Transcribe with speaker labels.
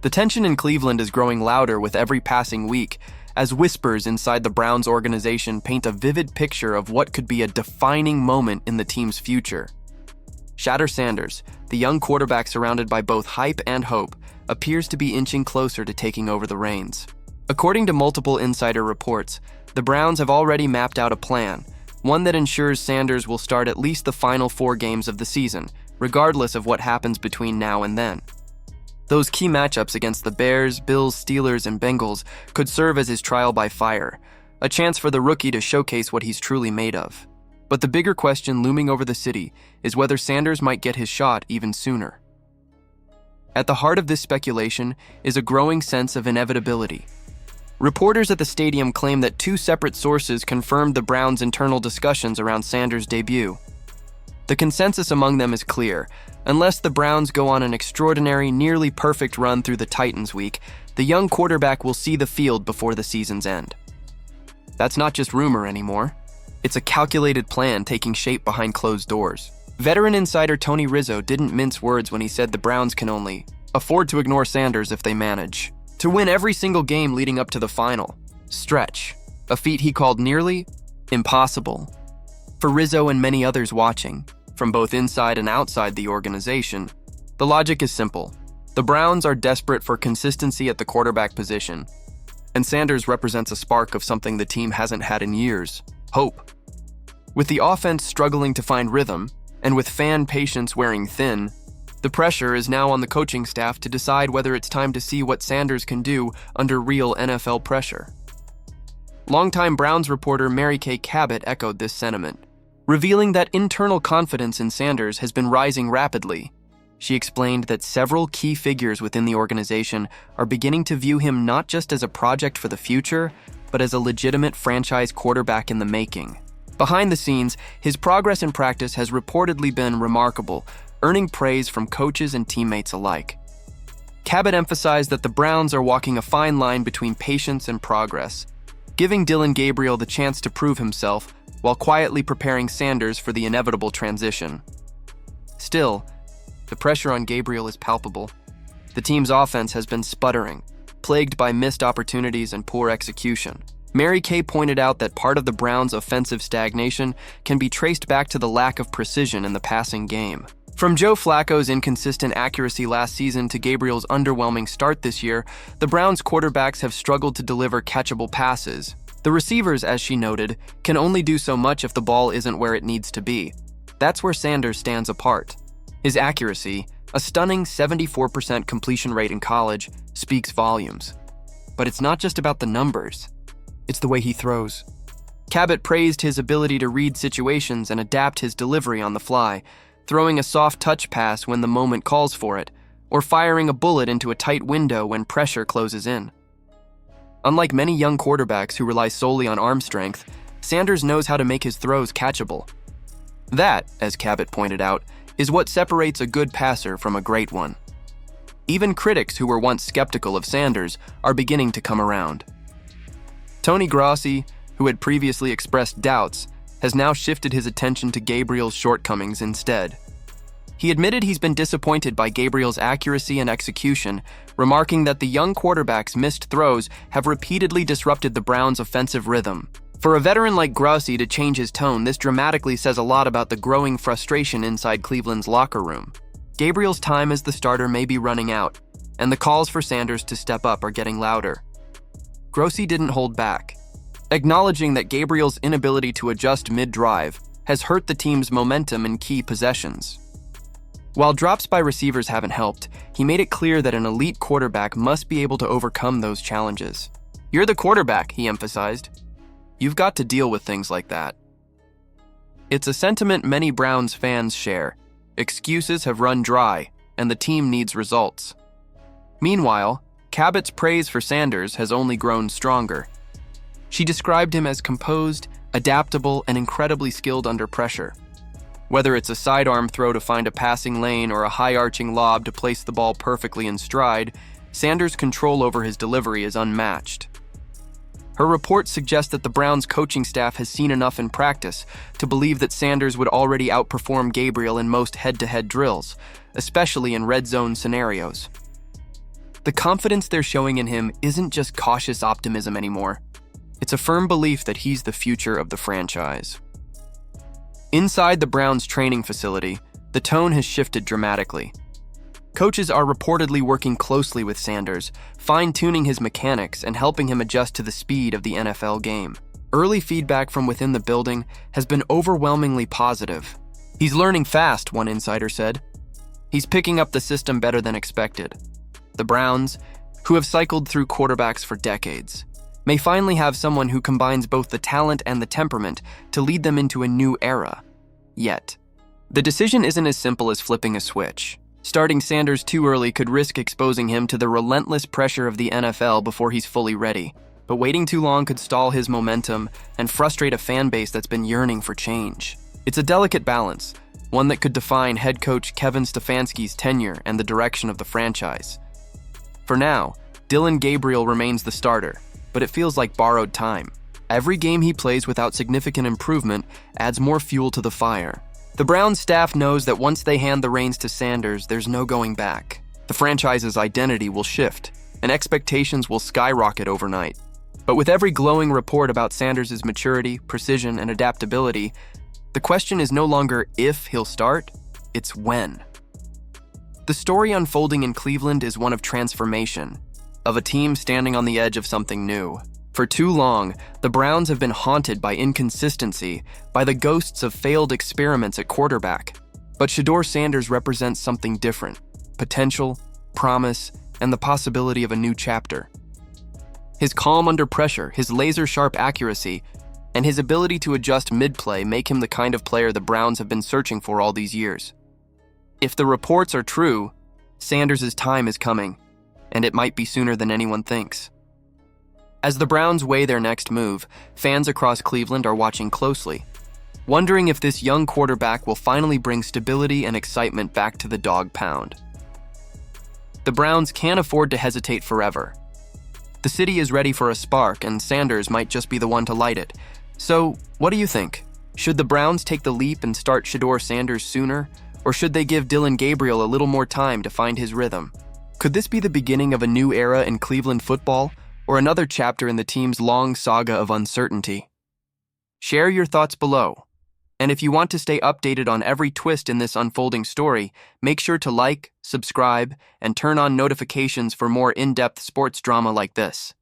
Speaker 1: The tension in Cleveland is growing louder with every passing week, as whispers inside the Browns organization paint a vivid picture of what could be a defining moment in the team's future. Shadore Sanders, the young quarterback surrounded by both hype and hope, appears to be inching closer to taking over the reins. According to multiple insider reports, the Browns have already mapped out a plan, one that ensures Sanders will start at least the final 4 games of the season, regardless of what happens between now and then. Those key matchups against the Bears, Bills, Steelers, and Bengals could serve as his trial by fire, a chance for the rookie to showcase what he's truly made of. But the bigger question looming over the city is whether Sanders might get his shot even sooner. At the heart of this speculation is a growing sense of inevitability. Reporters at the stadium claim that 2 separate sources confirmed the Browns' internal discussions around Sanders' debut. The consensus among them is clear. Unless the Browns go on an extraordinary, nearly perfect run through the Titans week, the young quarterback will see the field before the season's end. That's not just rumor anymore. It's a calculated plan taking shape behind closed doors. Veteran insider Tony Rizzo didn't mince words when he said the Browns can only afford to ignore Sanders if they manage to win every single game leading up to the final stretch, a feat he called nearly impossible. For Rizzo and many others watching, from both inside and outside the organization, the logic is simple. The Browns are desperate for consistency at the quarterback position, and Sanders represents a spark of something the team hasn't had in years: hope. With the offense struggling to find rhythm, and with fan patience wearing thin, the pressure is now on the coaching staff to decide whether it's time to see what Sanders can do under real NFL pressure. Longtime Browns reporter Mary Kay Cabot echoed this sentiment, revealing that internal confidence in Sanders has been rising rapidly. She explained that several key figures within the organization are beginning to view him not just as a project for the future, but as a legitimate franchise quarterback in the making. Behind the scenes, his progress in practice has reportedly been remarkable, earning praise from coaches and teammates alike. Cabot emphasized that the Browns are walking a fine line between patience and progress, giving Dillon Gabriel the chance to prove himself while quietly preparing Sanders for the inevitable transition. Still, the pressure on Gabriel is palpable. The team's offense has been sputtering, plagued by missed opportunities and poor execution. Mary Kay pointed out that part of the Browns' offensive stagnation can be traced back to the lack of precision in the passing game. From Joe Flacco's inconsistent accuracy last season to Gabriel's underwhelming start this year, the Browns' quarterbacks have struggled to deliver catchable passes. The receivers, as she noted, can only do so much if the ball isn't where it needs to be. That's where Sanders stands apart. His accuracy, a stunning 74% completion rate in college, speaks volumes. But it's not just about the numbers. It's the way he throws. Cabot praised his ability to read situations and adapt his delivery on the fly, throwing a soft touch pass when the moment calls for it, or firing a bullet into a tight window when pressure closes in. Unlike many young quarterbacks who rely solely on arm strength, Sanders knows how to make his throws catchable. That, as Cabot pointed out, is what separates a good passer from a great one. Even critics who were once skeptical of Sanders are beginning to come around. Tony Grossi, who had previously expressed doubts, has now shifted his attention to Gabriel's shortcomings instead. He admitted he's been disappointed by Gabriel's accuracy and execution, remarking that the young quarterback's missed throws have repeatedly disrupted the Browns' offensive rhythm. For a veteran like Grossi to change his tone, this dramatically says a lot about the growing frustration inside Cleveland's locker room. Gabriel's time as the starter may be running out, and the calls for Sanders to step up are getting louder. Grossi didn't hold back, acknowledging that Gabriel's inability to adjust mid-drive has hurt the team's momentum in key possessions. While drops by receivers haven't helped, he made it clear that an elite quarterback must be able to overcome those challenges. "You're the quarterback," he emphasized. "You've got to deal with things like that." It's a sentiment many Browns fans share. Excuses have run dry, and the team needs results. Meanwhile, Cabot's praise for Sanders has only grown stronger. She described him as composed, adaptable, and incredibly skilled under pressure. Whether it's a sidearm throw to find a passing lane or a high-arching lob to place the ball perfectly in stride, Sanders' control over his delivery is unmatched. Her report suggests that the Browns' coaching staff has seen enough in practice to believe that Sanders would already outperform Gabriel in most head-to-head drills, especially in red zone scenarios. The confidence they're showing in him isn't just cautious optimism anymore. It's a firm belief that he's the future of the franchise. Inside the Browns' training facility, the tone has shifted dramatically. Coaches are reportedly working closely with Sanders, fine-tuning his mechanics and helping him adjust to the speed of the NFL game. Early feedback from within the building has been overwhelmingly positive. "He's learning fast," one insider said. "He's picking up the system better than expected." The Browns, who have cycled through quarterbacks for decades, may finally have someone who combines both the talent and the temperament to lead them into a new era. Yet, the decision isn't as simple as flipping a switch. Starting Sanders too early could risk exposing him to the relentless pressure of the NFL before he's fully ready. But waiting too long could stall his momentum and frustrate a fan base that's been yearning for change. It's a delicate balance, one that could define head coach Kevin Stefanski's tenure and the direction of the franchise. For now, Dillon Gabriel remains the starter, but it feels like borrowed time. Every game he plays without significant improvement adds more fuel to the fire. The Browns staff knows that once they hand the reins to Sanders, there's no going back. The franchise's identity will shift, and expectations will skyrocket overnight. But with every glowing report about Sanders' maturity, precision, and adaptability, the question is no longer if he'll start, it's when. The story unfolding in Cleveland is one of transformation, of a team standing on the edge of something new. For too long, the Browns have been haunted by inconsistency, by the ghosts of failed experiments at quarterback. But Shadore Sanders represents something different: potential, promise, and the possibility of a new chapter. His calm under pressure, his laser-sharp accuracy, and his ability to adjust mid-play make him the kind of player the Browns have been searching for all these years. If the reports are true, Sanders' time is coming, and it might be sooner than anyone thinks. As the Browns weigh their next move, fans across Cleveland are watching closely, wondering if this young quarterback will finally bring stability and excitement back to the dog pound. The Browns can't afford to hesitate forever. The city is ready for a spark, and Sanders might just be the one to light it. So, what do you think? Should the Browns take the leap and start Shedeur Sanders sooner, or should they give Dillon Gabriel a little more time to find his rhythm? Could this be the beginning of a new era in Cleveland football, or another chapter in the team's long saga of uncertainty? Share your thoughts below. And if you want to stay updated on every twist in this unfolding story, make sure to like, subscribe, and turn on notifications for more in-depth sports drama like this.